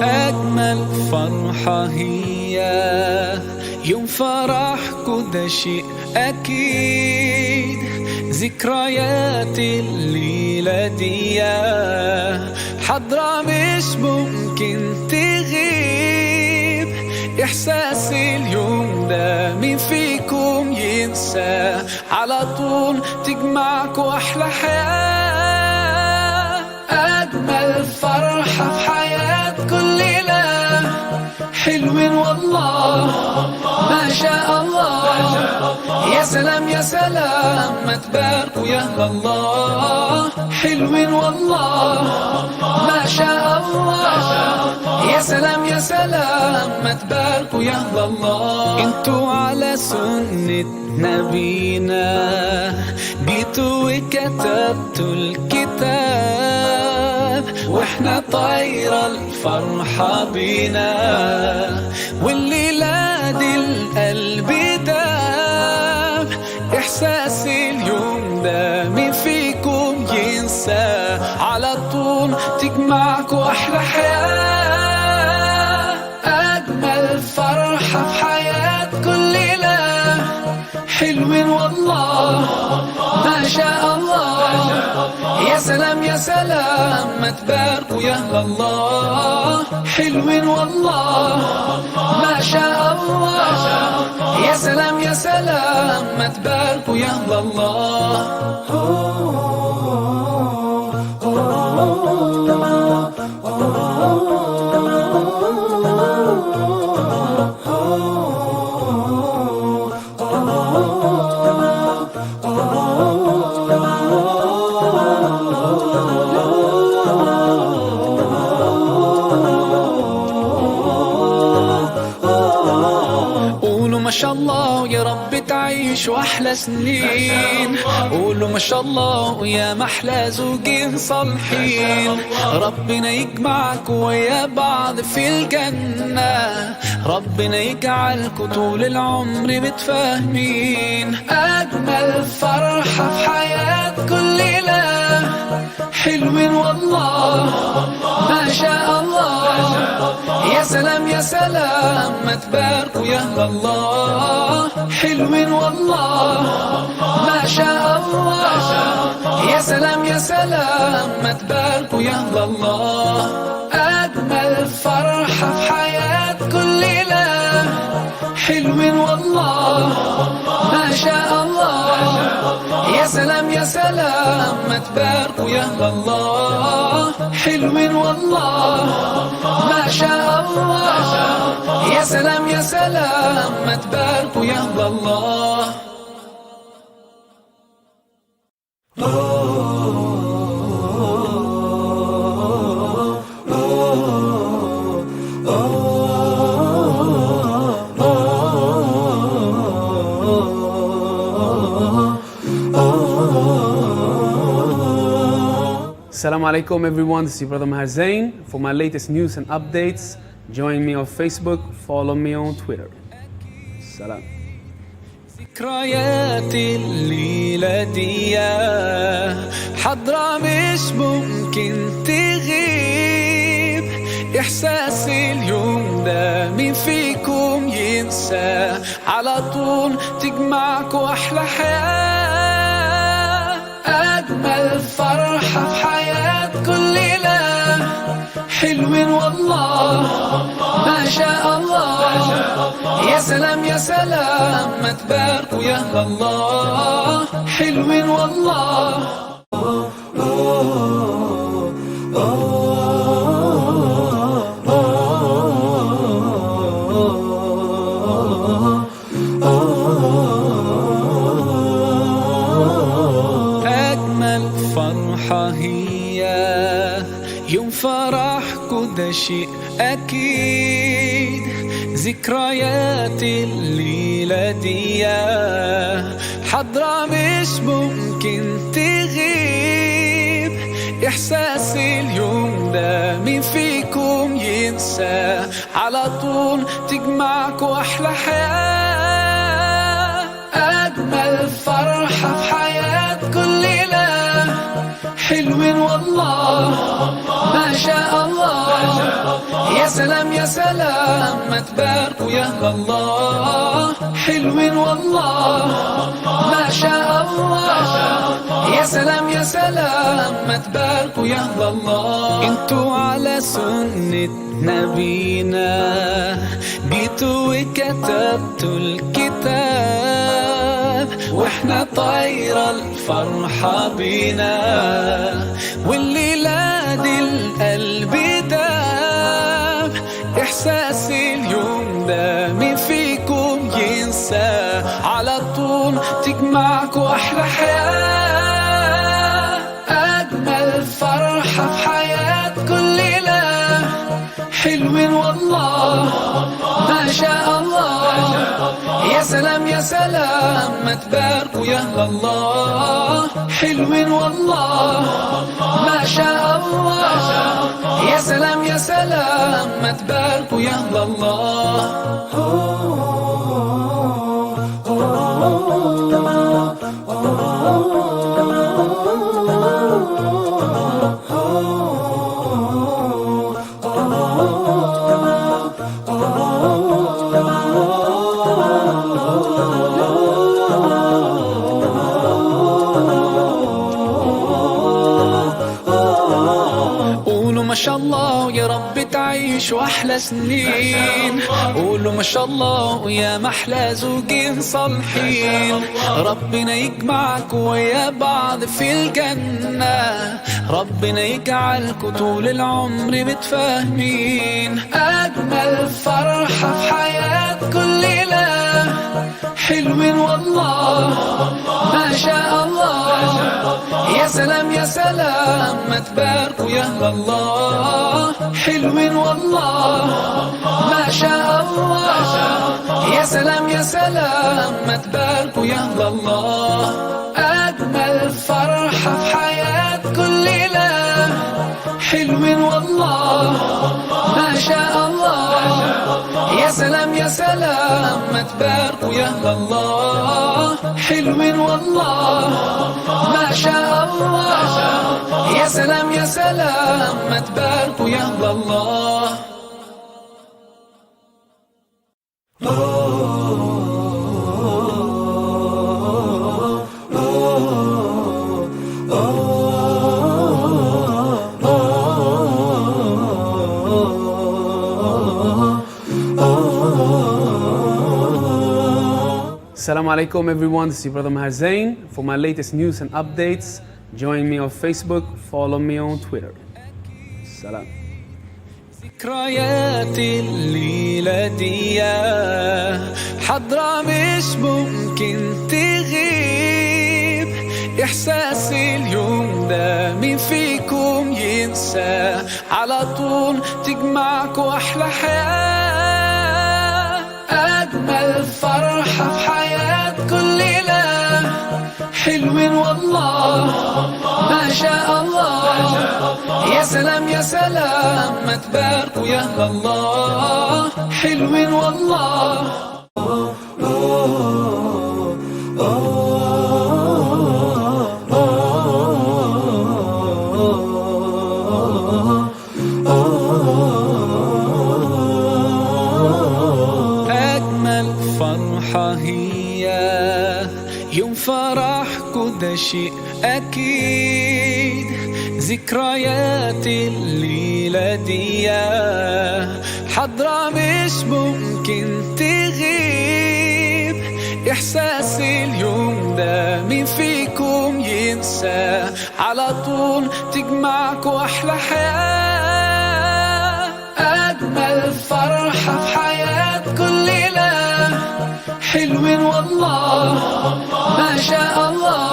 أجمل فرحة هي يوم فرحكوا، ده شيء أكيد. ذكريات الليلة دي حضرة مش ممكن تغيب. إحساس اليوم ده مين فيكم ينسى؟ على طول تجمعكوا أحلى حياة. أجمل فرحة في حياة كل ليلة، حلوين والله ما شاء الله. يا سلام يا سلام ما تباركوا يا الله. حلوين والله ما شاء الله. يا سلام يا سلام ما تباركوا يا الله. انتوا على سنة نبينا جيتوا وكتبتوا الكتاب، واحنا طايرة الفرحة بينا، والليلة دي القلب داب. إحساس اليوم ده مين فيكم ينسى؟ على طول تجمعكوا أحلى حياة. أجمل فرحة في حياة كل ليلة، حلوين والله ما شاء الله. يا سلام يا سلام ما تباركوا يا الله. حلوين والله ما شاء الله. يا سلام يا سلام ما تباركوا يا الله. ما شاء الله يا رب تعيش واحلى سنين. قولوا ما شاء الله ويا محلى زوجين صالحين. ربنا يجمعكم ويا بعض في الجنة، ربنا يجعلكم طول العمر متفاهمين. أجمل فرحة في حياة كل ليلة، حلوين والله ما شاء الله. يا سلام يا سلام ما تباركوا يا الله. حلوين والله ما شاء الله. يا سلام يا سلام ما تباركوا يا الله. أجمل فرحة في حياة كل ليلة، حلوين والله ما شاء الله. يا سلام يا سلام ما تباركوا يا الله. حلوين والله ما شاء الله. يا سلام يا سلام ما تباركوا يا الله. Assalamu alaikum everyone, this is your brother Maher Zain. For my latest news and updates, join me on Facebook, follow me on Twitter. Salam. ذكريات الليلة دي حضرة مش ممكن تغيب. إحساس اليوم ده مين فيكم ينسى؟ على طول تجمعكوا أحلى حياة. أجمل فرحة في حياة كل ليلة، حلوين والله ما شاء الله. يا سلام يا سلام ما تباركوا يا الله. حلوين والله أجمل فرحة هي يوم فرحكوا، ده شيء أكيد. ذكريات الليلة دي حضرة مش ممكن تغيب. إحساس اليوم ده مين فيكم فيكم ينسى على طول تجمعكوا أحلى حياة. أجمل فرحة في حياة كل ليلة حلوين والله ما شاء الله. يا سلام يا سلام ما تباركوا يا الله. حلوين والله ما شاء الله. يا سلام يا سلام ما تباركوا يا الله. انتوا على سنة نبينا جيتوا وكتبتوا الكتاب، واحنا طايرة الفرحة بينا والليلة دي القلب داب. احساس اليوم ده مين فيكم ينسى على طول تجمعكوا احلى حياة. اجمل فرحة في حياة كل ليلة حلوين والله ما شاء الله. يا سلام يا سلام ما تباركوا يا الله. حلوين والله ما شاء الله. يا سلام يا سلام ما تباركوا يا الله. قولوا ما شاء الله يا رب تعيشوا أحلى سنين. قولوا ما شاء الله يا محلى زوجين صالحين. ربنا يجمعكوا ويا بعض في الجنة. ربنا يجعلكوا طول العمر متفاهمين. أجمل فرحة في حياة كل ليلة حلوين والله ما شاء الله. يا سلام يا سلام ما تباركوا يا الله. حلوين والله ما شاء الله. يا سلام يا سلام ما تباركوا يا الله. أجمل فرحة في حياة كل ليلة حلوين والله ما شاء الله. يا سلام يا سلام ما تباركوا يا الله. حلوين والله ما شاء الله. يا سلام يا سلام ما تباركوا يا الله. Assalamu alaikum everyone, this is your brother Maher Zain. For my latest news and updates, join me on Facebook, follow me on Twitter. Salam. ذكريات الليلة دي حضرة مش ممكن تغيب. إحساس اليوم ده مين فيكم ينسى على طول تجمعكوا أحلى حياة. أجمل فرحة في حياة كل ليلة حلوين والله ما شاء الله. يا سلام يا سلام ما تباركوا يا الله. حلوين والله أجمل فرحة هي يوم فرحكوا ده شيء أكيد. ذكريات الليلة دي حضرة مش ممكن تغيب. إحساس اليوم ده مين فيكم ينسى على طول تجمعكوا أحلى حياة. أجمل فرحة في حياة كل ليلة حلوين والله ما شاء الله.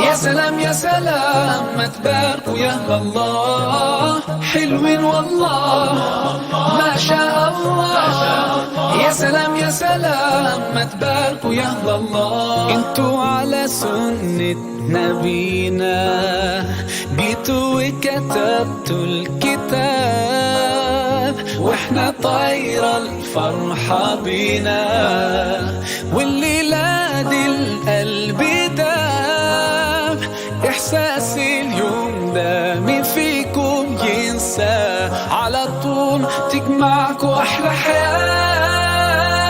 يا سلام يا سلام ما تباركوا يا الله. حلوين والله ما شاء الله. يا سلام يا سلام ما تباركوا يا أهل الله. انتوا على سنة نبينا جيتوا وكتبتوا الكتاب، واحنا طايرة الفرحة بينا، والليلة دي القلب داب. إحساس اليوم ده مين فيكم ينسى؟ على طول تجمعكوا أحلى حياة،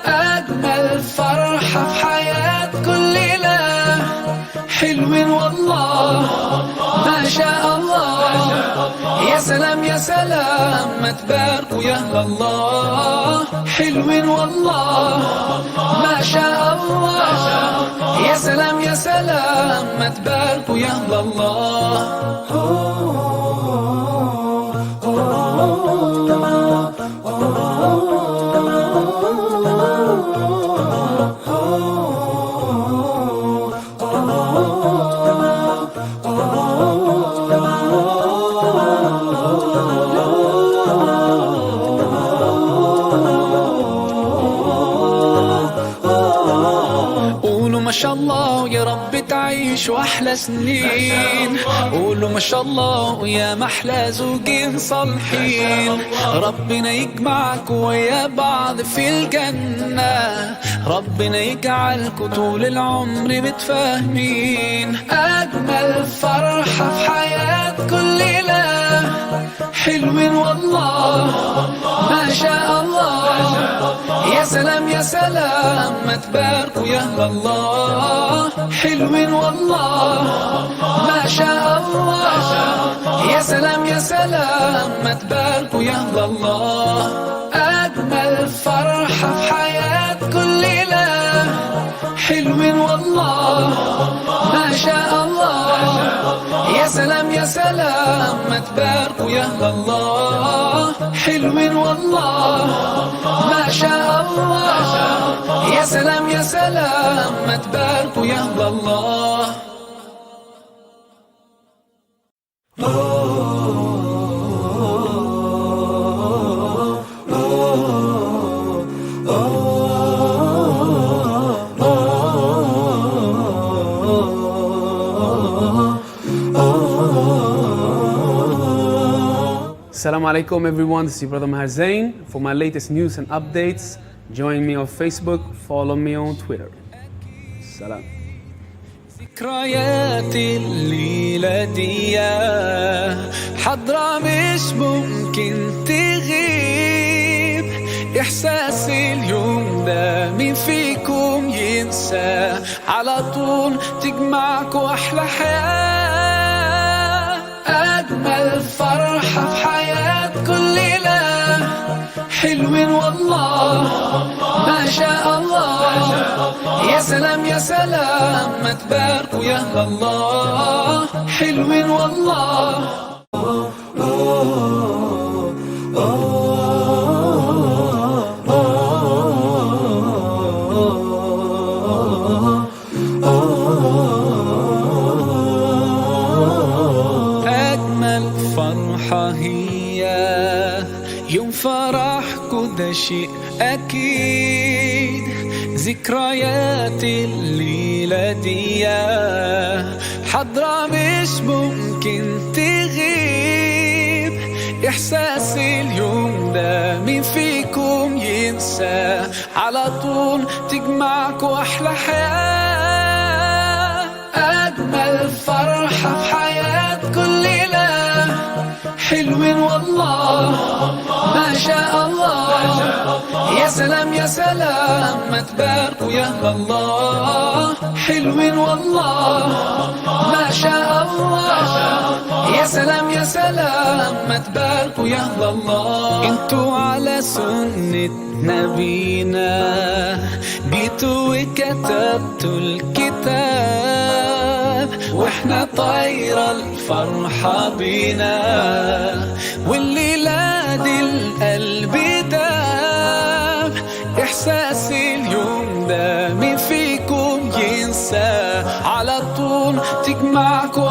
أجمل فرحة في حياة كل ليلة. حلوين والله ما شاء الله، يا سلام يا سلام ما تباركوا يا أهل الله. حلوين والله ما شاء الله، يا سلام يا سلام ما تباركوا يا أهل الله. قولوا ما شاء الله يا رب تعيشوا أحلى سنين. قولوا ما شاء الله ويا محلى زوجين صالحين. ربنا يجمعكوا ويا بعض في الجنة، ربنا يجعلكوا طول العمر متفاهمين. أجمل فرحة في حياة كل ليلة. حلوين والله ما شاء الله، يا سلام يا سلام ما تباركوا يا أهل الله. حلوين والله ما شاء الله، يا سلام يا سلام ما تباركوا يا أهل الله. أجمل فرحة في حياة كل ليلة. حلوين والله ما شاء الله، يا سلام يا سلام ما تباركوا يا أهل الله. حلوين والله ما شاء الله، يا سلام يا سلام ما تباركوا يا أهل الله. Assalamu alaikum everyone, this is your brother Maher Zain. For my latest news and updates, join me on Facebook, follow me on Twitter. Salam. ذكريات الليلة دي حضرة مش ممكن تغيب. إحساس اليوم ده مين فيكم ينسى؟ على طول تجمعكوا أحلى حياة، أجمل فرحة في حياة كل ليلة. حلوين والله ما شاء الله، يا سلام يا سلام ما تباركوا يا أهل الله. حلوين والله أجمل فرحة هي يوم فرحكوا، ده شيء أكيد. ذكريات الليلة دي حضرة مش ممكن تغيب. إحساس اليوم ده مين فيكم ينسى؟ على طول تجمعكوا أحلى حياة، أجمل فرحة في حياة كل ليلة. حلوين والله ما شاء الله، يا سلام يا سلام ما تباركوا يا أهل الله. حلوين والله ما شاء الله، يا سلام يا سلام ما تباركوا يا أهل الله. انتوا على سنة نبينا جيتوا وكتبتوا الكتاب، واحنا طايرة الفرحة بينا، والليلة دي القلب داب. إحساس اليوم ده مين فيكم ينسى؟ على طول تجمعكوا